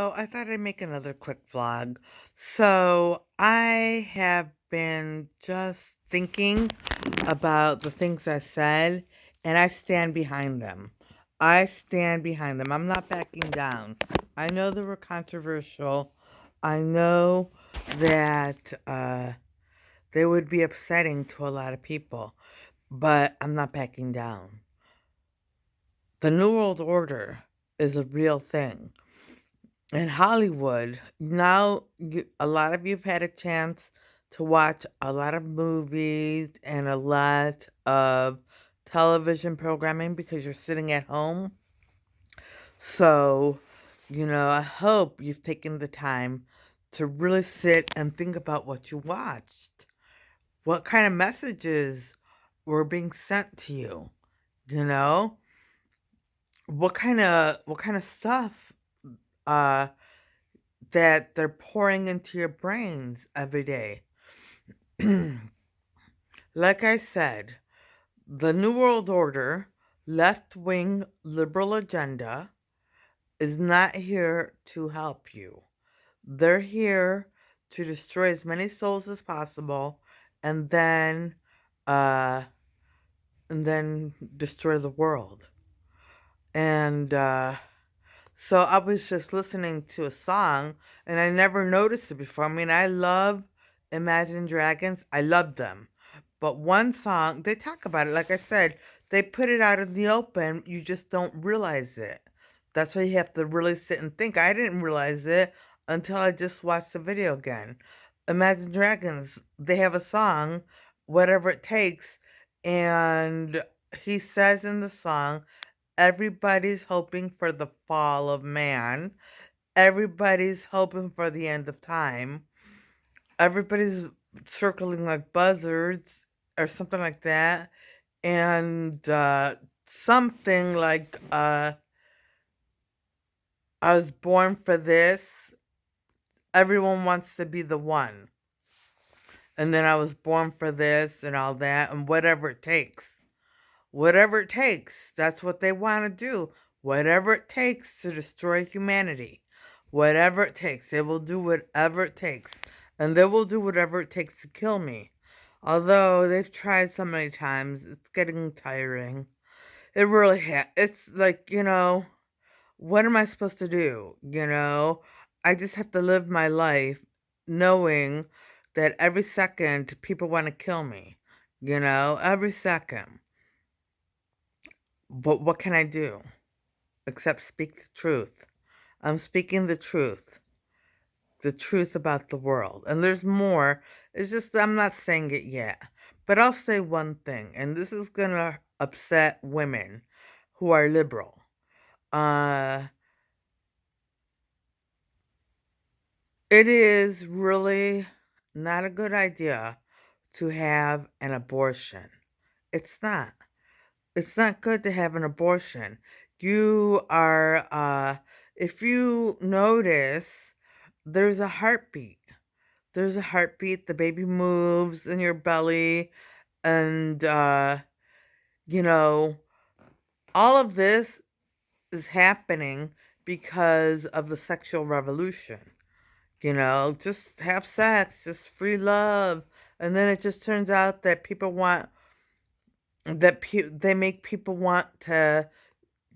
So I thought I'd make another quick vlog. So I have been just thinking about the things I said, and I stand behind them. I stand behind them. I'm not backing down. I know they were controversial. I know that they would be upsetting to a lot of people, but I'm not backing down. The New World Order is a real thing. In Hollywood, now a lot of you've had a chance to watch a lot of movies and a lot of television programming because you're sitting at home. So, I hope you've taken the time to really sit and think about what you watched. What kind of messages were being sent to you? You know? What kind of stuff uh that they're pouring into your brains every day. Like I said, the New World Order, left wing liberal agenda, is not here to help you. They're here to destroy as many souls as possible and then uh destroy the world. And so I was just listening to a song and I never noticed it before. I mean, I love Imagine Dragons. I love them. But one song, they talk about it. Like I said, they put it out in the open. You just don't realize it. That's why you have to really sit and think. I didn't realize it until I just watched the video again. Imagine Dragons, they have a song, Whatever It Takes, and he says in the song, everybody's hoping for the fall of man. Everybody's hoping for the end of time. Everybody's circling like buzzards or something like that. And something like, I was born for this. Everyone wants to be the one. And then I was born for this and all that and whatever it takes. Whatever it takes. That's what they want to do. Whatever it takes to destroy humanity. Whatever it takes. They will do whatever it takes. And they will do whatever it takes to kill me. Although they've tried so many times, it's getting tiring. It really it's like, what am I supposed to do? I just have to live my life knowing that every second people want to kill me. Every second. But what can I do except speak the truth? I'm speaking the truth about the world. And there's more. It's just I'm not saying it yet. But I'll say one thing, and this is going to upset women who are liberal. Uh, it is really not a good idea to have an abortion. It's not. It's not good to have an abortion. You are, if you notice, there's a heartbeat. There's a heartbeat, the baby moves in your belly, and, you know, all of this is happening because of the sexual revolution. Just have sex, just free love. And then it just turns out that they make people want to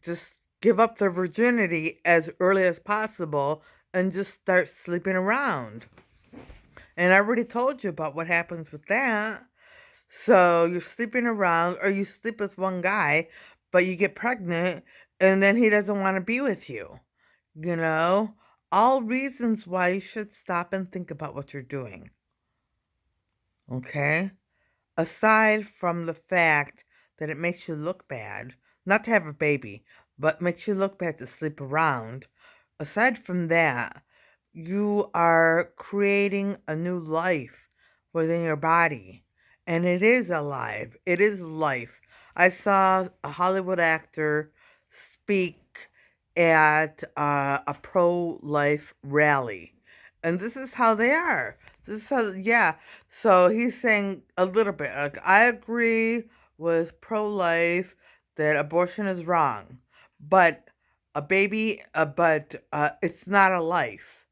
just give up their virginity as early as possible and just start sleeping around. And I already told you about what happens with that. So you're sleeping around, or you sleep with one guy, but you get pregnant, and then he doesn't want to be with you. You know? All reasons why you should stop and think about what you're doing. Okay? Aside from the fact that it makes you look bad, not to have a baby, but makes you look bad to sleep around, aside from that, you are creating a new life within your body. And it is alive. It is life. I saw a Hollywood actor speak at a pro life rally. And this is how they are. This is how, yeah. So he's saying a little bit. Like, I agree with pro life that abortion is wrong. But a baby, but it's not a life.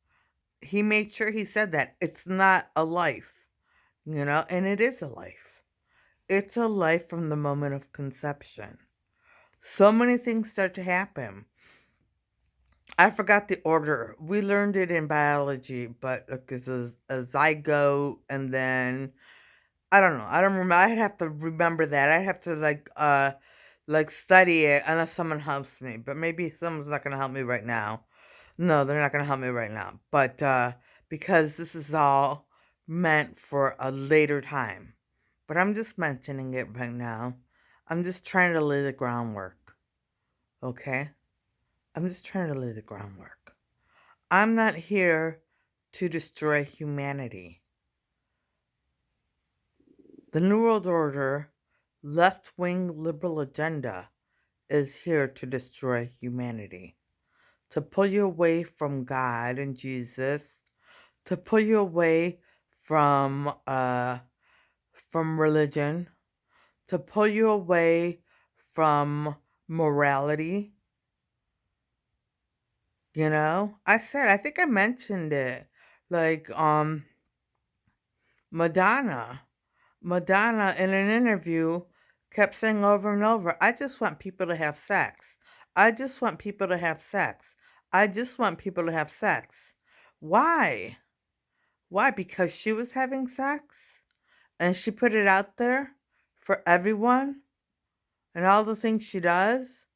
He made sure he said that it's not a life, and it is a life. It's a life from the moment of conception. So many things start to happen. I forgot the order. We learned it in biology, but it's a zygote, and then I don't know. I don't remember. I'd have to remember that. I'd have to like study it unless someone helps me. But maybe someone's not gonna help me right now. No, they're not gonna help me right now. But because this is all meant for a later time. But I'm just mentioning it right now. I'm just trying to lay the groundwork. Okay? I'm just trying to lay the groundwork. I'm not here to destroy humanity. The New World Order, left wing liberal agenda, is here to destroy humanity, to pull you away from God and Jesus, to pull you away from religion, to pull you away from morality. I think I mentioned it. Like, Madonna. Madonna, in an interview, kept saying over and over, I just want people to have sex. I just want people to have sex. I just want people to have sex. Why? Why? Because she was having sex and she put it out there for everyone and all the things she does,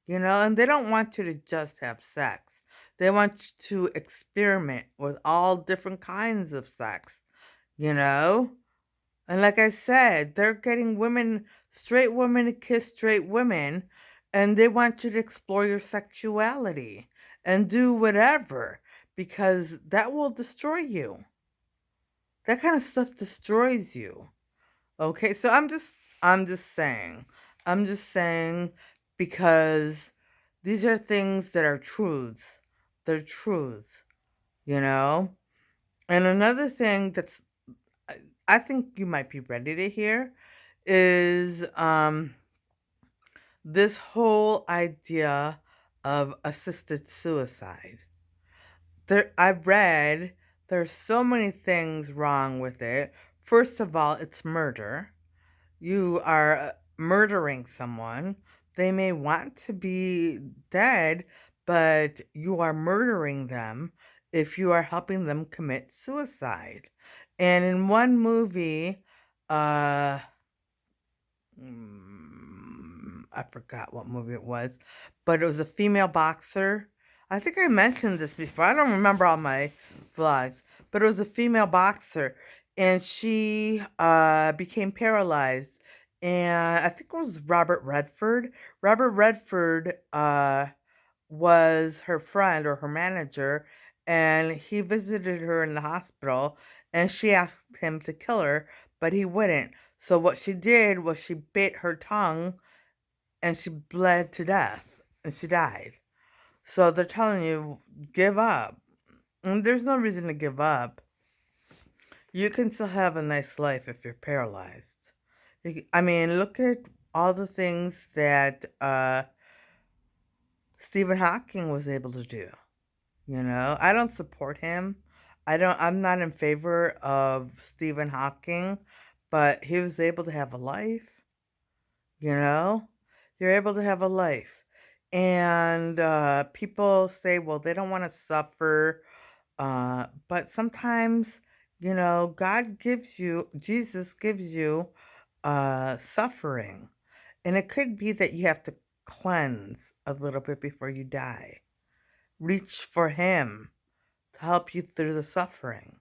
and they don't want you to just have sex. They want you to experiment with all different kinds of sex, you know? And like I said, they're getting straight women to kiss straight women, and they want you to explore your sexuality and do whatever because that will destroy you. That kind of stuff destroys you. Okay, so I'm just saying. I'm just saying because these are things that are truths. They're truths, you know? And another thing I think you might be ready to hear is this whole idea of assisted suicide. I've read there's so many things wrong with it. First of all, it's murder. You are murdering someone. They may want to be dead, but you are murdering them if you are helping them commit suicide. And in one movie, uh, I forgot what movie it was, but it was a female boxer. I think I mentioned this before. I don't remember all my vlogs, but it was a female boxer, and she became paralyzed. And I think it was Robert Redford. Robert Redford was her friend or her manager, and he visited her in the hospital, and she asked him to kill her, but he wouldn't. So what she did was she bit her tongue, and she bled to death, and she died. So they're telling you, give up. And there's no reason to give up. You can still have a nice life if you're paralyzed. I mean, look at all the things that Stephen Hawking was able to do. I don't support him. I'm not in favor of Stephen Hawking, but he was able to have a life, you know? You're able to have a life. And people say, well, they don't want to suffer. But sometimes, Jesus gives you suffering. And it could be that you have to cleanse a little bit before you die. Reach for Him to help you through the suffering.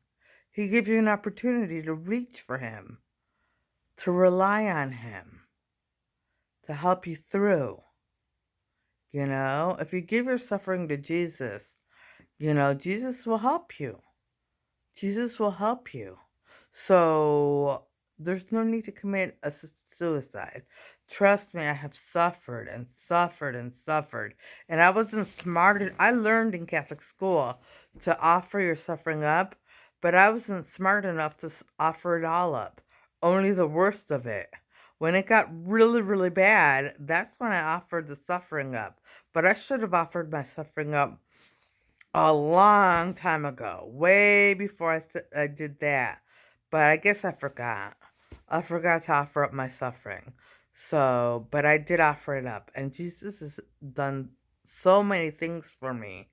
He gives you an opportunity to reach for Him, to rely on Him, to help you through. If you give your suffering to Jesus, Jesus will help you. Jesus will help you. So there's no need to commit assisted suicide. Trust me, I have suffered and suffered and suffered. And I wasn't smart. I learned in Catholic school to offer your suffering up, but I wasn't smart enough to offer it all up. Only the worst of it. When it got really, really bad, that's when I offered the suffering up. But I should have offered my suffering up a long time ago, way before I did that. But I guess I forgot. I forgot to offer up my suffering. So, but I did offer it up. And Jesus has done so many things for me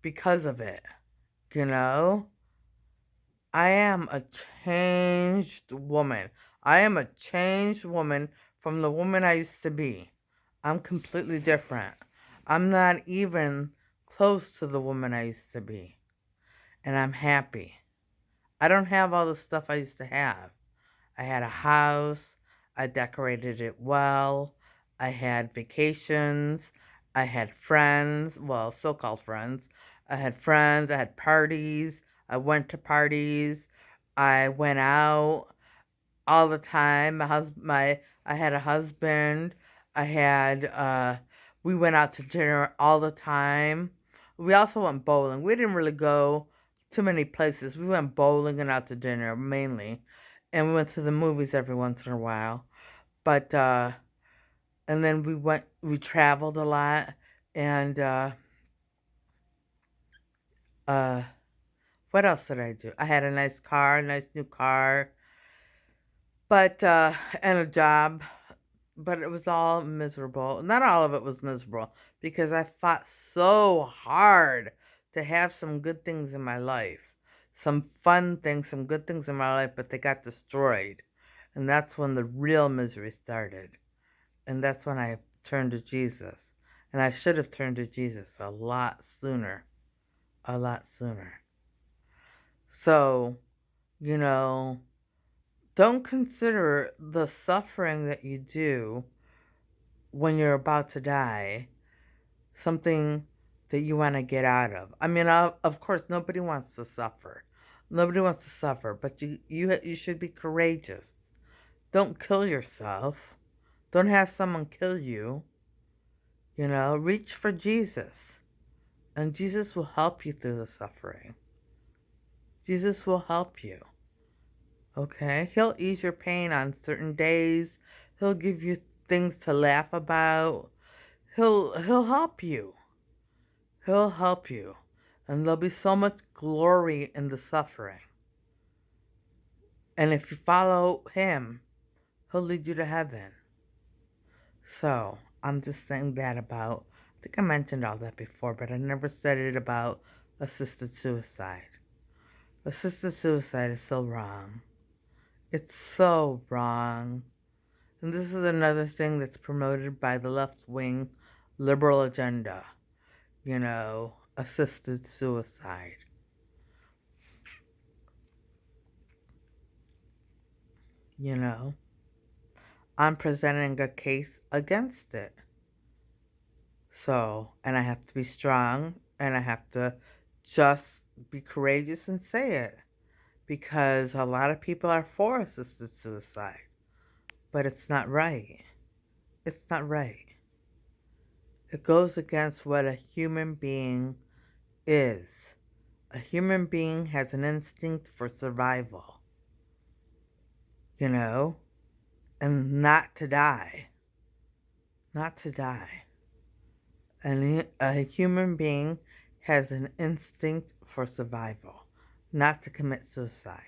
because of it. You know? I am a changed woman. I am a changed woman from the woman I used to be. I'm completely different. I'm not even close to the woman I used to be. And I'm happy. I don't have all the stuff I used to have. I had a house. I decorated it well. I had vacations. I had friends. Well, so called friends. I had friends. I had parties. I went to parties. I went out all the time. I had a husband. I had, we went out to dinner all the time. We also went bowling. We didn't really go too many places. We went bowling and out to dinner mainly. And we went to the movies every once in a while. But, and then we traveled a lot. And, uh, what else did I do? I had a nice car, a nice new car. But, and a job. But it was all miserable. Not all of it was miserable because I fought so hard to have some good things in my life. Some fun things, some good things in my life, but they got destroyed. And that's when the real misery started. And that's when I turned to Jesus. And I should have turned to Jesus a lot sooner. A lot sooner. So, you know, don't consider the suffering that you do when you're about to die something that you want to get out of. I mean, of course, nobody wants to suffer. Nobody wants to suffer, but you should be courageous. Don't kill yourself. Don't have someone kill you. You know, reach for Jesus, and Jesus will help you through the suffering. Jesus will help you. Okay? He'll ease your pain on certain days. He'll give you things to laugh about. He'll help you. He'll help you. And there'll be so much glory in the suffering. And if you follow him, he'll lead you to heaven. So, I'm just saying that about, I think I mentioned all that before, but I never said it about assisted suicide. Assisted suicide is so wrong. It's so wrong. And this is another thing that's promoted by the left-wing liberal agenda. You know, assisted suicide. You know, I'm presenting a case against it. So, and I have to be strong and I have to just be courageous and say it. Because a lot of people are for assisted suicide. But it's not right. It's not right. It goes against what a human being is. A human being has an instinct for survival. You know? And not to die. Not to die. And a human being has an instinct for survival, not to commit suicide.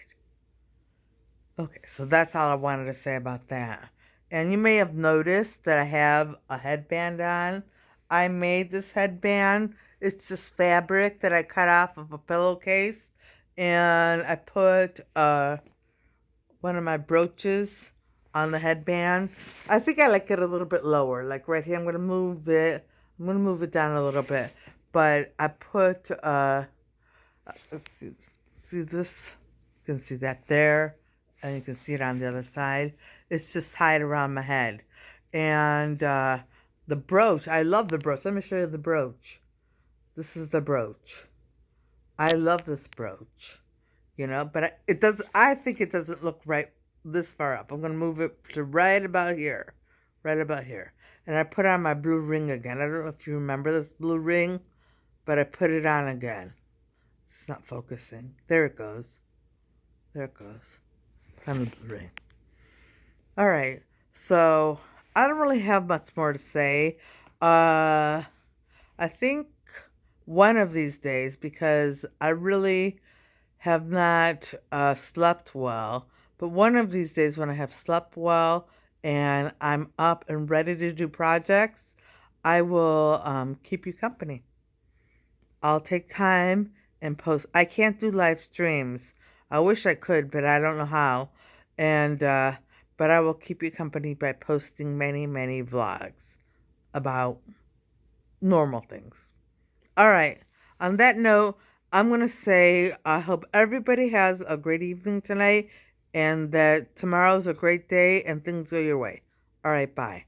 Okay, so that's all I wanted to say about that. And you may have noticed that I have a headband on. I made this headband. It's just fabric that I cut off of a pillowcase. And I put one of my brooches on the headband. I think I like it a little bit lower. Like right here, I'm going to move it. I'm going to move it down a little bit. But I put, let's see this? You can see that there. And you can see it on the other side. It's just tied around my head. And the brooch, I love the brooch. Let me show you the brooch. This is the brooch. I love this brooch. You know, but it does. I think it doesn't look right this far up. I'm going to move it to right about here. Right about here. And I put on my blue ring again. I don't know if you remember this blue ring, but I put it on again. It's not focusing. There it goes. There it goes. Put on the blue ring. All right. So, I don't really have much more to say. I think one of these days, because I really have not slept well. But one of these days, when I have slept well and I'm up and ready to do projects, I will keep you company. I'll take time and post. I can't do live streams. I wish I could, but I don't know how. And but I will keep you company by posting many, many vlogs about normal things. All right. On that note, I'm going to say I hope everybody has a great evening tonight and that tomorrow's a great day and things go your way. All right. Bye.